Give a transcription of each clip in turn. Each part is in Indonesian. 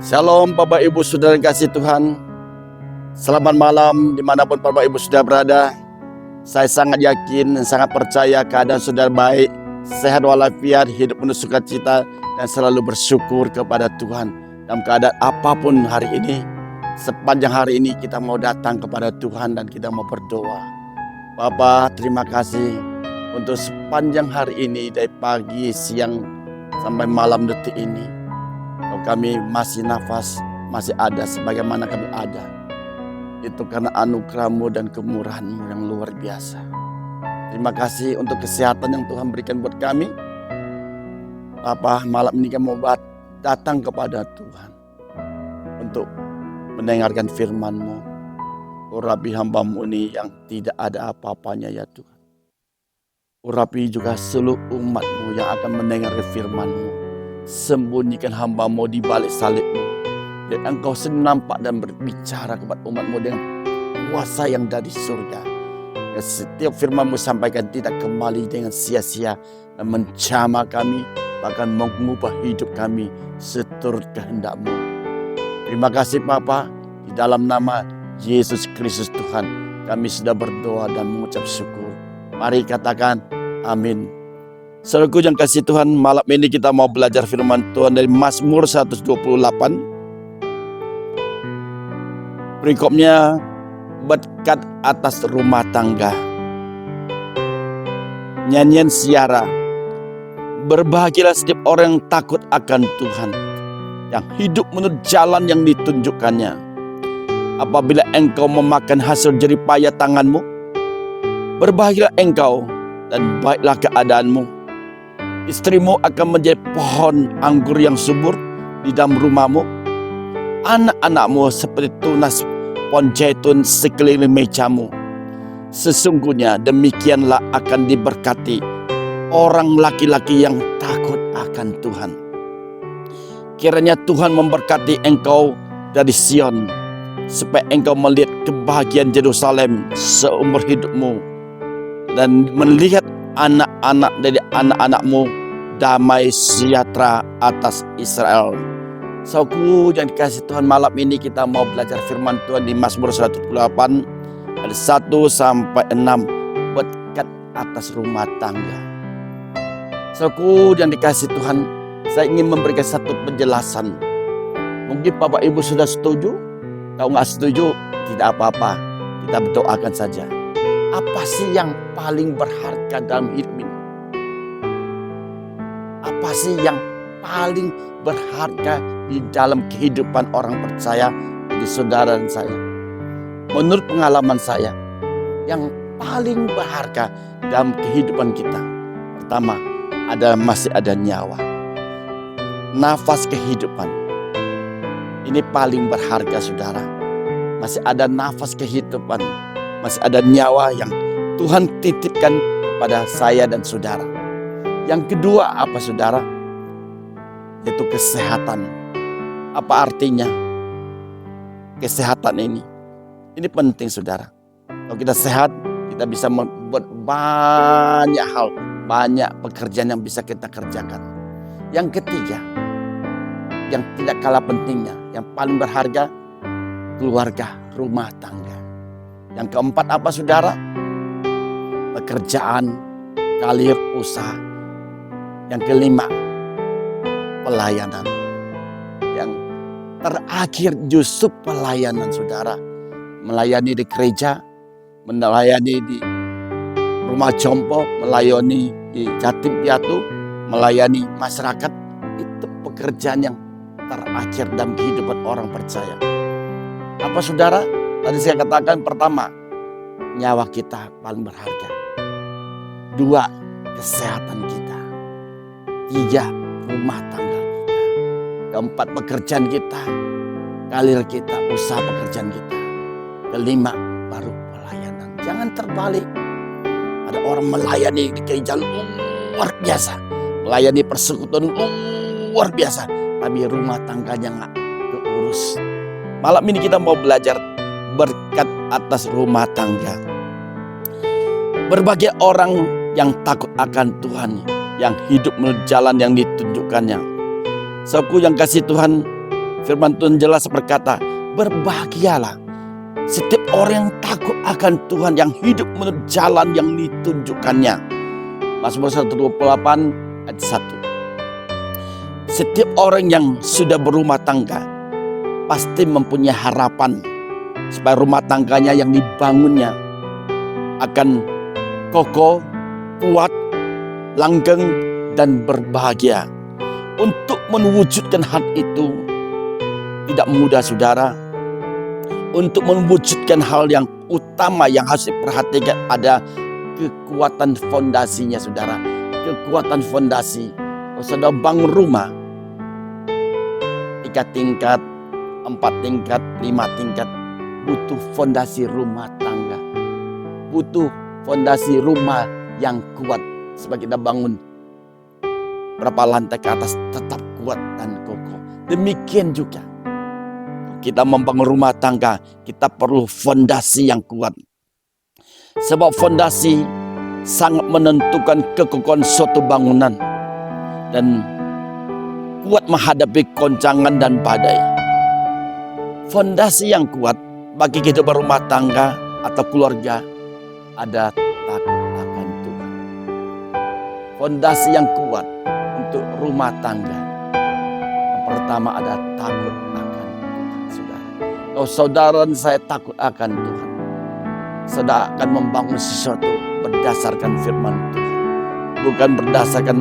Shalom Bapak Ibu Saudara yang kasih Tuhan. Selamat malam dimanapun Bapak Ibu sudah berada. Saya sangat yakin dan sangat percaya keadaan saudara baik, sehat walafiat, hidup penuh sukacita, dan selalu bersyukur kepada Tuhan. Dalam keadaan apapun hari ini, sepanjang hari ini kita mau datang kepada Tuhan dan kita mau berdoa. Bapak, terima kasih untuk sepanjang hari ini dari pagi, siang, sampai malam detik ini. Kami masih nafas, masih ada sebagaimana kami ada. Itu karena anugerah-Mu dan kemurahan-Mu yang luar biasa. Terima kasih untuk kesehatan yang Tuhan berikan buat kami. Bapak, malam ini kami mau datang kepada Tuhan untuk mendengarkan firman-Mu. Urapi hamba-Mu ini yang tidak ada apa-apanya ya Tuhan. Urapi juga seluruh umat-Mu yang akan mendengarkan firman-Mu. Sembunyikan hamba-Mu di balik salib-Mu, dan Engkau sendiri nampak dan berbicara kepada umat-Mu dengan kuasa yang dari surga. Dan setiap firman-Mu sampaikan tidak kembali dengan sia-sia dan menjamah kami, bahkan mengubah hidup kami seturut kehendak-Mu. Terima kasih Bapa, di dalam nama Yesus Kristus Tuhan kami sudah berdoa dan mengucap syukur. Mari katakan amin. Saudaraku yang kasih Tuhan, malam ini kita mau belajar firman Tuhan dari Mazmur 128. Berikutnya berkat atas rumah tangga. Nyanyian Siara. Berbahagialah setiap orang yang takut akan Tuhan, yang hidup menurut jalan yang ditunjukkannya. Apabila engkau memakan hasil jerih payah tanganmu, berbahagialah engkau dan baiklah keadaanmu. Istrimu akan menjadi pohon anggur yang subur di dalam rumahmu. Anak-anakmu seperti tunas pohon zaitun sekeliling mejamu. Sesungguhnya demikianlah akan diberkati orang laki-laki yang takut akan Tuhan. Kiranya Tuhan memberkati engkau dari Sion, supaya engkau melihat kebahagiaan Yerusalem seumur hidupmu, dan melihat anak-anak dari anak-anakmu damai sejahtera atas Israel. Saudaraku yang dikasih Tuhan, malam ini kita mau belajar firman Tuhan di Mazmur 128 ayat 1 sampai 6, berkat atas rumah tangga. Saudaraku yang dikasih Tuhan, saya ingin memberikan satu penjelasan. Mungkin Bapak Ibu sudah setuju, kalau nggak setuju tidak apa-apa, kita berdoakan saja. Apa sih yang paling berharga dalam hidup ini? Apa sih yang paling berharga di dalam kehidupan orang percaya, di saudara dan saya? Menurut pengalaman saya, yang paling berharga dalam kehidupan kita, pertama, masih ada nyawa. Nafas kehidupan. Ini paling berharga saudara. Masih ada nafas kehidupan. Masih ada nyawa yang Tuhan titipkan kepada saya dan saudara. Yang kedua apa saudara? Yaitu kesehatan. Apa artinya kesehatan ini? Ini penting saudara. Kalau kita sehat, kita bisa membuat banyak hal, banyak pekerjaan yang bisa kita kerjakan. Yang ketiga, yang tidak kalah pentingnya, yang paling berharga, keluarga, rumah tangga. Yang keempat apa saudara? Pekerjaan, karir, usaha. Yang kelima, pelayanan. Yang terakhir justru pelayanan saudara. Melayani di gereja, melayani di rumah jompo, melayani di yatim piatu, melayani masyarakat. Itu pekerjaan yang terakhir dalam kehidupan orang percaya. Apa saudara? Tadi saya katakan pertama, nyawa kita paling berharga. Dua, kesehatan kita. Tiga, rumah tangga kita. Keempat, pekerjaan kita. Karir kita, usaha pekerjaan kita. Kelima, baru pelayanan. Jangan terbalik. Ada orang melayani di gereja luar biasa. Melayani persekutuan luar biasa. Tapi rumah tangganya nggak keurus. Malam ini kita mau belajar berkat atas rumah tangga. Berbagai orang yang takut akan Tuhan, yang hidup menurut jalan yang ditunjukkannya. Saudaraku yang kasih Tuhan, Firman Tuhan jelas berkata, berbahagialah setiap orang yang takut akan Tuhan, yang hidup menurut jalan yang ditunjukkannya. Mazmur 128 ayat 1. Setiap orang yang sudah berumah tangga pasti mempunyai harapan supaya rumah tangganya yang dibangunnya akan kokoh, kuat, langgeng, dan berbahagia. Untuk mewujudkan hal itu tidak mudah, saudara. Untuk mewujudkan hal yang utama yang harus diperhatikan ada kekuatan fondasinya, saudara. Kekuatan fondasi. Kalau saudara bangun rumah 3 tingkat, 4 tingkat, 5 tingkat, butuh fondasi rumah tangga. Butuh fondasi rumah yang kuat supaya kita bangun berapa lantai ke atas tetap kuat dan kokoh. Demikian juga kita membangun rumah tangga, kita perlu fondasi yang kuat. Sebab fondasi sangat menentukan kekokohan suatu bangunan dan kuat menghadapi goncangan dan badai. Fondasi yang kuat bagi kehidupan rumah tangga atau keluarga ada takut akan Tuhan. Fondasi yang kuat untuk rumah tangga, yang pertama ada takut akan Tuhan, saudara. Kalau saudara dan saya takut akan Tuhan, saudara akan membangun sesuatu berdasarkan firman Tuhan, bukan berdasarkan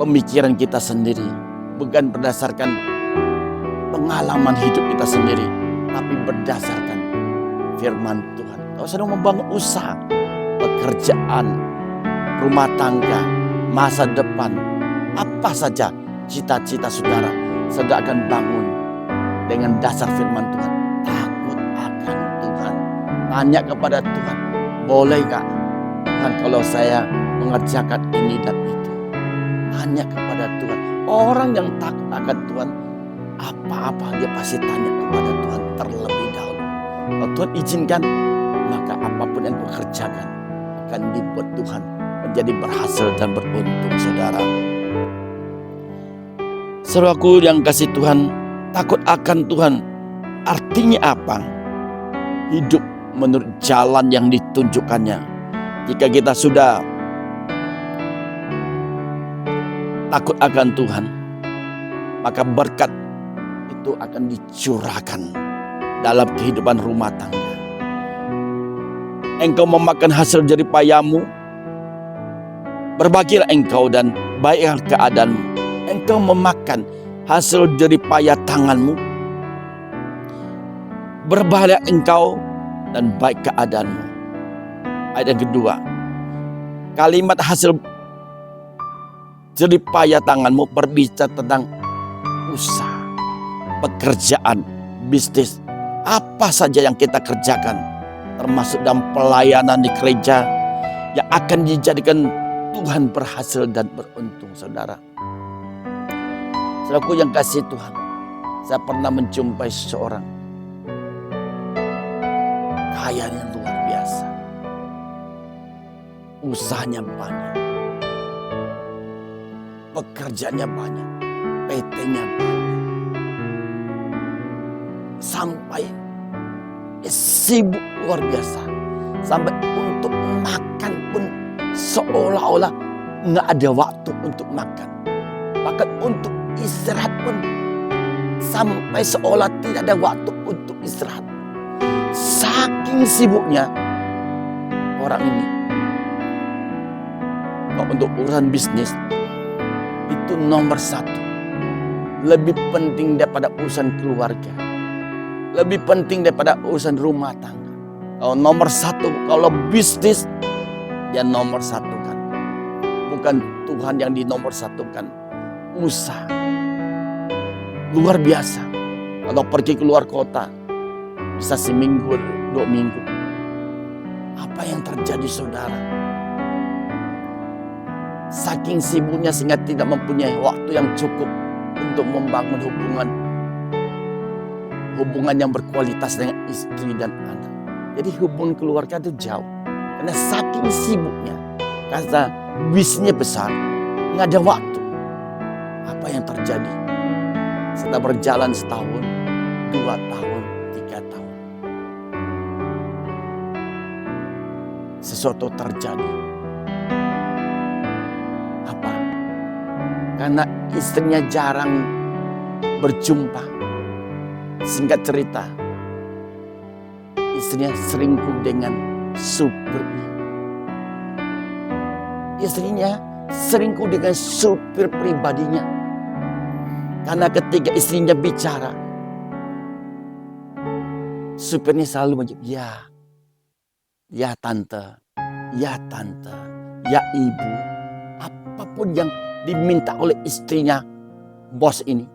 pemikiran kita sendiri, bukan berdasarkan pengalaman hidup kita sendiri, tapi berdasarkan firman Tuhan. Kalau saudara membangun usaha, pekerjaan, rumah tangga, masa depan, apa saja cita-cita saudara, saudara akan bangun dengan dasar firman Tuhan. Takut akan Tuhan. Tanya kepada Tuhan, bolehkah Tuhan kalau saya mengerjakan ini dan itu? Tanya kepada Tuhan. Orang yang takut akan Tuhan, apa-apa dia pasti tanya kepada Tuhan terlebih dahulu. Kalau Tuhan izinkan, maka apapun yang kau kerjakan akan dibuat Tuhan menjadi berhasil dan beruntung, saudara. Saudaraku yang kasih Tuhan, takut akan Tuhan artinya apa? Hidup menurut jalan yang ditunjukkannya. Jika kita sudah takut akan Tuhan, maka berkat itu akan dicurahkan dalam kehidupan rumah tangga. Engkau memakan hasil jerih payahmu, berbahagialah engkau dan baiklah keadaanmu. Engkau memakan hasil jerih payah tanganmu, berbahagia engkau dan baik keadaanmu. Ayat yang kedua, kalimat hasil jerih payah tanganmu berbicara tentang usaha, pekerjaan, bisnis, apa saja yang kita kerjakan, termasuk dalam pelayanan di gereja yang akan dijadikan Tuhan berhasil dan beruntung, saudara. Saudaraku yang kasih Tuhan, saya pernah menjumpai seseorang kaya yang luar biasa, usahanya banyak, pekerjaannya banyak, PT-nya banyak, sampai sibuk luar biasa, sampai untuk makan pun seolah-olah nggak ada waktu untuk makan, bahkan untuk istirahat pun sampai seolah tidak ada waktu untuk istirahat. Saking sibuknya orang ini. Kalau untuk urusan bisnis itu nomor 1, lebih penting daripada urusan keluarga, lebih penting daripada urusan rumah tangga. Kalau nomor 1, kalau bisnis dia nomor 1 kan, bukan Tuhan yang dinomor 1 kan. Usaha luar biasa. Kalau pergi keluar kota bisa seminggu, 2 minggu. Apa yang terjadi, saudara? Saking sibuknya sehingga tidak mempunyai waktu yang cukup untuk membangun hubungan yang berkualitas dengan istri dan anak. Jadi hubungan keluarga itu jauh. Karena saking sibuknya, karena bisnisnya besar, nggak ada waktu. Apa yang terjadi? Setelah berjalan setahun, 2 tahun, 3 tahun. Sesuatu terjadi. Apa? Karena istrinya jarang berjumpa. Singkat cerita, istrinya selingkuh dengan supirnya. Istrinya selingkuh dengan supir pribadinya. Karena ketika istrinya bicara, supirnya selalu menjawab, ya tante, ya tante, ya ibu. Apapun yang diminta oleh istrinya, bos ini,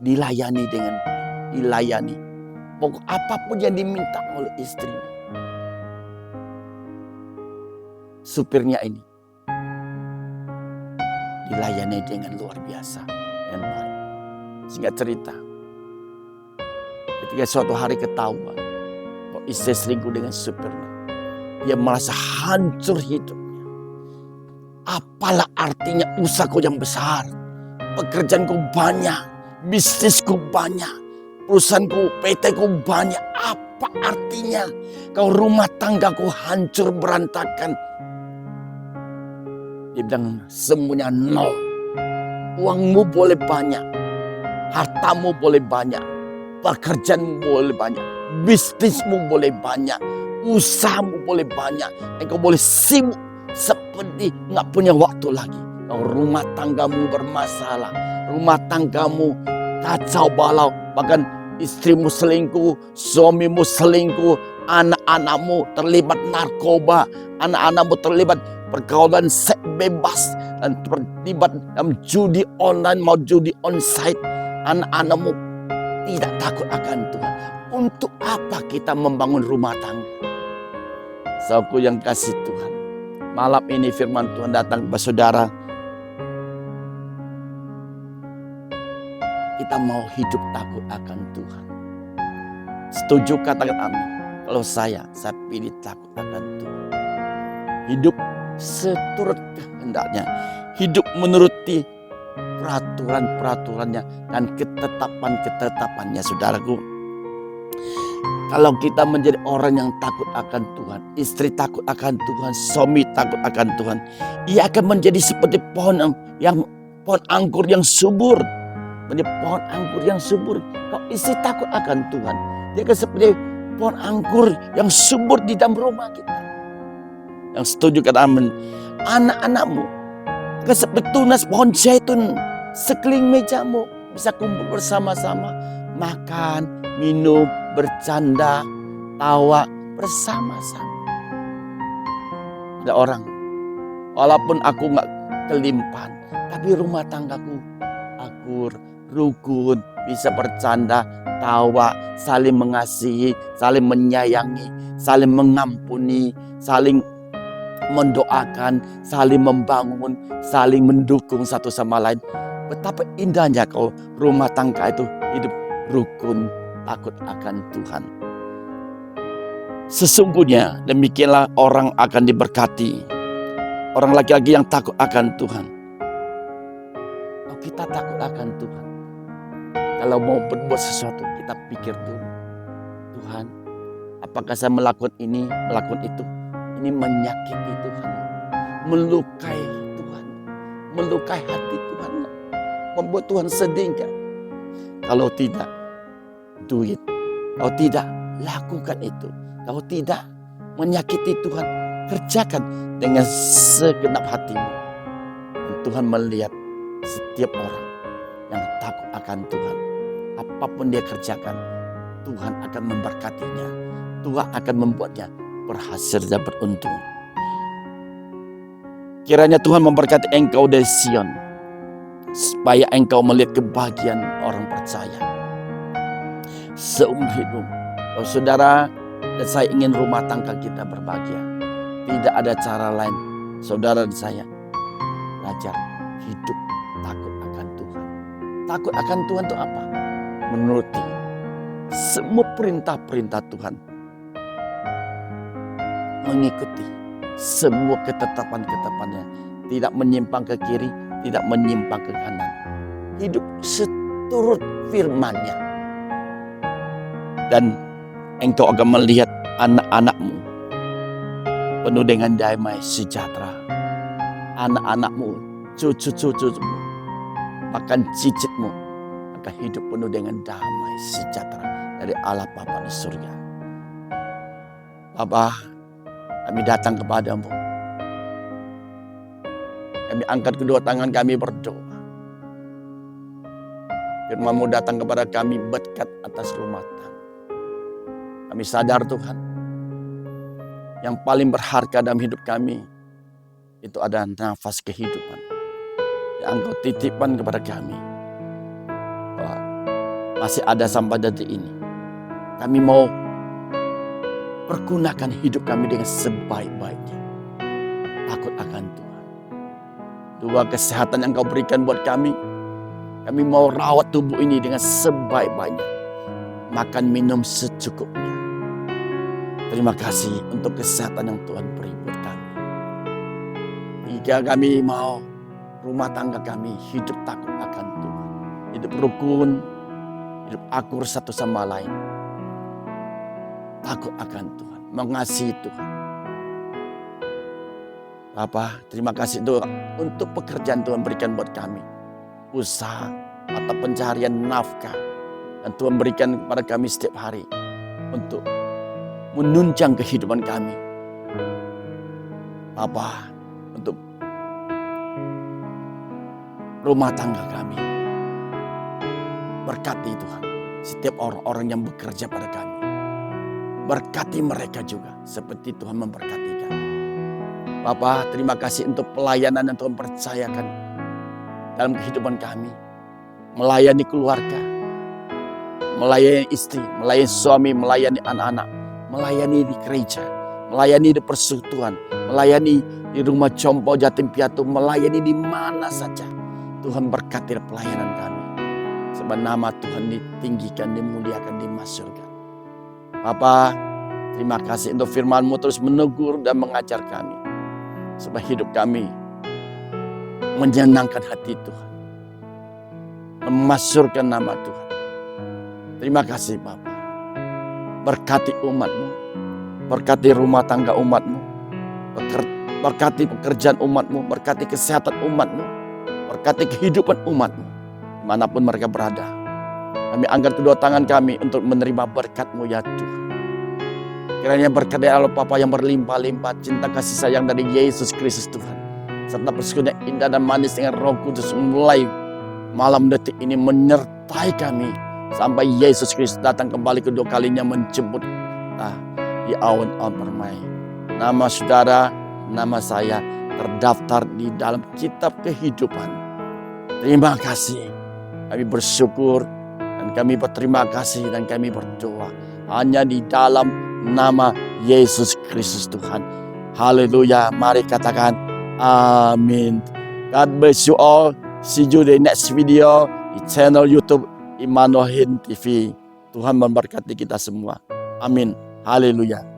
dilayani dengan dilayani. Pokok apapun yang diminta oleh istrinya, supirnya ini dilayani dengan luar biasa dan baik. Singkat cerita, ketika suatu hari ketahuan bahwa istri selingkuh dengan supirnya, dia merasa hancur hidupnya. Apalah artinya usahaku yang besar, pekerjaanku banyak, bisnisku banyak, perusahaanku, PT-ku banyak. Apa artinya kalau rumah tanggaku hancur berantakan? Dia bilang semuanya nol. Uangmu boleh banyak, hartamu boleh banyak, pekerjaanmu boleh banyak, bisnismu boleh banyak, usahamu boleh banyak. Engkau boleh sibuk seperti nggak punya waktu lagi. Kalau rumah tanggamu bermasalah, rumah tanggamu kacau balau, bahkan istrimu selingkuh, suamimu selingkuh, anak-anakmu terlibat narkoba, anak-anakmu terlibat pergaulan seks bebas dan terlibat dalam judi online mau judi onsite, anak-anakmu tidak takut akan Tuhan. Untuk apa kita membangun rumah tangga? Saudaraku yang kasih Tuhan, malam ini firman Tuhan datang kepada saudara. Kita mau hidup takut akan Tuhan. Setuju, katakan amin. Kalau saya pilih takut akan Tuhan. Hidup seturut kehendaknya. Hidup menuruti peraturan-peraturannya dan ketetapan-ketetapannya, saudaraku. Kalau kita menjadi orang yang takut akan Tuhan, istri takut akan Tuhan, suami takut akan Tuhan, ia akan menjadi seperti pohon anggur yang subur. Menjadi pohon anggur yang subur. Kalau istri takut akan Tuhan, dia akan seperti pohon anggur yang subur di dalam rumah kita. Yang setuju kata amin. Anak-anakmu akan seperti tunas pohon zaitun sekeliling mejamu, bisa kumpul bersama-sama, makan, minum, bercanda, tawa bersama-sama. Ada orang, walaupun aku nggak kelimpahan, tapi rumah tanggaku akur, rukun, bisa bercanda, tawa, saling mengasihi, saling menyayangi, saling mengampuni, saling mendoakan, saling membangun, saling mendukung satu sama lain. Betapa indahnya kalau rumah tangga itu hidup rukun, takut akan Tuhan. Sesungguhnya demikianlah orang akan diberkati. Orang laki-laki yang takut akan Tuhan. Kalau kita takut akan Tuhan, kalau mau berbuat sesuatu, kita pikir dulu. Tuhan, apakah saya melakukan ini, melakukan itu? Ini menyakiti Tuhan, melukai Tuhan, melukai hati Tuhan, membuat Tuhan sedih enggak? Kalau tidak, do it. Kalau tidak, lakukan itu. Kalau tidak, menyakiti Tuhan, kerjakan dengan segenap hatimu. Dan Tuhan melihat setiap orang yang takut akan Tuhan. Apapun dia kerjakan, Tuhan akan memberkatinya. Tuhan akan membuatnya berhasil dan beruntung. Kiranya Tuhan memberkati engkau dari Sion, supaya engkau melihat kebahagiaan orang percaya seumur hidup. Oh, saudara dan saya ingin rumah tangga kita berbahagia. Tidak ada cara lain, saudara dan saya belajar hidup takut akan Tuhan. Takut akan Tuhan itu apa? Menuruti semua perintah-perintah Tuhan, mengikuti semua ketetapan-ketetapannya, tidak menyimpang ke kiri, tidak menyimpang ke kanan. Hidup turut firman-Nya. Dan engkau akan melihat anak-anakmu penuh dengan damai sejahtera. Anak-anakmu, cucu-cucumu, bahkan cicitmu akan hidup penuh dengan damai sejahtera dari Allah Bapa di surga. Bapa, kami datang kepadamu. Kami angkat kedua tangan kami berdoa. Firman-Mu datang kepada kami berkat atas rumah tangga. Kami sadar Tuhan, yang paling berharga dalam hidup kami itu adalah nafas kehidupan yang Engkau titipkan kepada kami. Bahwa masih ada sampai detik ini. Kami mau pergunakan hidup kami dengan sebaik-baiknya. Takut akan Tuhan. Dua, kesehatan yang Kau berikan buat kami. Kami mau rawat tubuh ini dengan sebaik-baiknya. Makan minum secukupnya. Terima kasih untuk kesehatan yang Tuhan beri buat kami. Jika kami mau rumah tangga kami hidup takut akan Tuhan. Hidup rukun, hidup akur satu sama lain. Takut akan Tuhan, mengasihi Tuhan. Bapa, terima kasih Tuhan untuk pekerjaan Tuhan berikan buat kami. Usaha atau pencarian nafkah yang Tuhan berikan kepada kami setiap hari untuk menunjang kehidupan kami. Bapa, untuk rumah tangga kami. Berkati Tuhan setiap orang-orang yang bekerja pada kami. Berkati mereka juga seperti Tuhan memberkati kami. Bapa, terima kasih untuk pelayanan yang Tuhan percayakan dalam kehidupan kami. Melayani keluarga, melayani istri, melayani suami, melayani anak-anak, melayani di gereja, melayani di persekutuan, melayani di rumah Compo Jatim Piatu, melayani di mana saja. Tuhan berkati pelayanan kami. Sebab nama Tuhan ditinggikan, dimuliakan di surga. Bapa, terima kasih untuk firman-Mu terus menegur dan mengajar kami. Sebab hidup kami menyenangkan hati Tuhan. Memasyurkan nama Tuhan. Terima kasih Bapa. Berkati umat-Mu. Berkati rumah tangga umat-Mu. Berkati pekerjaan umat-Mu. Berkati kesehatan umat-Mu. Berkati kehidupan umat-Mu. Dimanapun mereka berada. Kami angkat kedua tangan kami untuk menerima berkat-Mu ya Tuhan. Kiranya berkat dari Allah Bapa yang berlimpah-limpah, cinta kasih sayang dari Yesus Kristus Tuhan, serta persekutuan indah dan manis dengan Roh Kudus mulai malam detik ini menyertai kami sampai Yesus Kristus datang kembali kedua kalinya menjemput kita di awan-awan permai. Nama saudara, nama saya terdaftar di dalam kitab kehidupan. Terima kasih. Kami bersyukur dan kami berterima kasih dan kami berdoa hanya di dalam nama Yesus Kristus Tuhan. Haleluya. Mari katakan amin. God bless you all. See you the next video di channel YouTube Immanuel TV. Tuhan memberkati kita semua. Amin. Haleluya.